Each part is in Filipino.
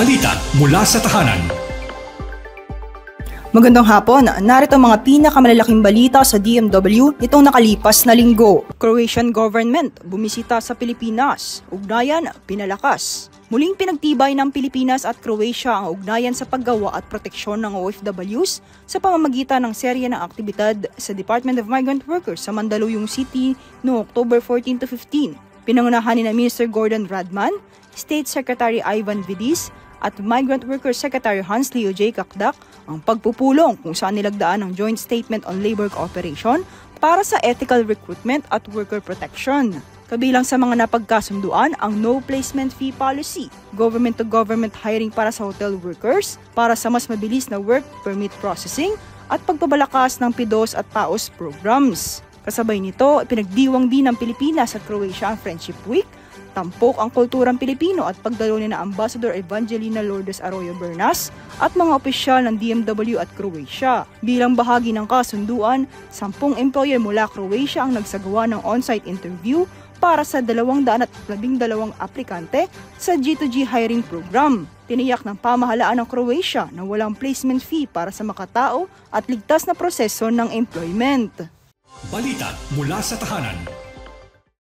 Balita mula sa tahanan. Magandang hapon, narito ang mga pinakamalalaking balita sa DMW nitong nakalipas na linggo. Croatian government bumisita sa Pilipinas, ugnayan pinalakas. Muling pinagtibay ng Pilipinas at Croatia ang ugnayan sa paggawa at proteksyon ng OFWs sa pamamagitan ng serye ng aktibidad sa Department of Migrant Workers sa Mandaluyong City noong October 14 to 15. Pinangunahan ni Minister Gordon Radman, State Secretary Ivan Vidis at Migrant Workers Secretary Hans Leo J. Kakdak ang pagpupulong kung saan nilagdaan ang Joint Statement on Labor Cooperation para sa ethical recruitment at worker protection. Kabilang sa mga napagkasunduan ang no placement fee policy, government-to-government hiring para sa hotel workers, para sa mas mabilis na work permit processing at pagpapalakas ng PIDOS at PAOS programs. Kasabay nito, pinagdiwang din ng Pilipinas at Croatia ang Friendship Week, tampok ang kulturang Pilipino at pagdalo ni na Ambassador Evangelina Lourdes Arroyo Bernas at mga opisyal ng DMW at Croatia. Bilang bahagi ng kasunduan, 10 employer mula Croatia ang nagsagawa ng on-site interview para sa 212 aplikante sa G2G hiring program. Tiniyak ng pamahalaan ng Croatia na walang placement fee para sa makatao at ligtas na proseso ng employment. Balita mula sa tahanan.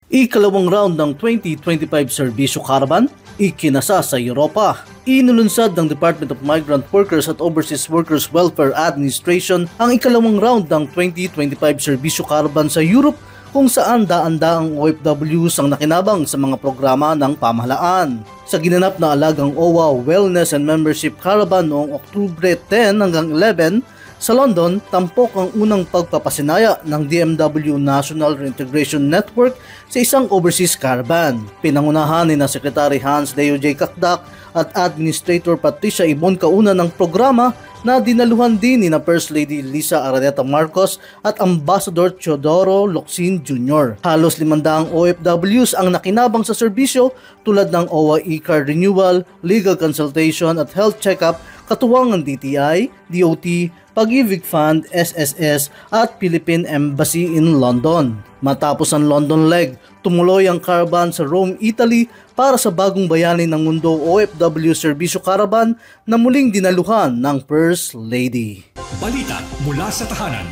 Ikalawang round ng 2025 Serbisyo Caravan, ikinasa sa Europa. Inulunsad ng Department of Migrant Workers at Overseas Workers Welfare Administration ang ikalawang round ng 2025 Serbisyo Caravan sa Europe kung saan daan-daang OFWs ang nakinabang sa mga programa ng pamahalaan. Sa ginanap na alagang OWA Wellness and Membership Caravan noong Oktubre 10 hanggang 11, sa London, tampok ang unang pagpapasinaya ng DMW National Reintegration Network sa isang overseas caravan. Pinangunahan ni na Secretary Hans Leo J. Kakdak at Administrator Patricia Ibon Kauna ng programa na dinaluhan din ni na First Lady Lisa Araneta Marcos at Ambassador Teodoro Locsin Jr. Halos 500 OFWs ang nakinabang sa serbisyo tulad ng OWA e-card renewal, legal consultation at health check-up katuwang ng DTI, DOT, Pag-ibig Fund, SSS at Philippine Embassy in London. Matapos ang London leg, tumuloy ang caravan sa Rome, Italy para sa bagong bayani ng mundo OFW Serbisyo Caravan na muling dinaluhan ng First Lady. Balita mula sa tahanan.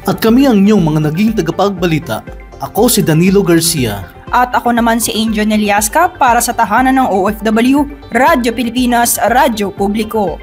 At kami ang inyong mga naging tagapagbalita. Ako si Danilo Garcia. At ako naman si Angel Neliasca para sa tahanan ng OFW, Radyo Pilipinas, Radyo Publiko.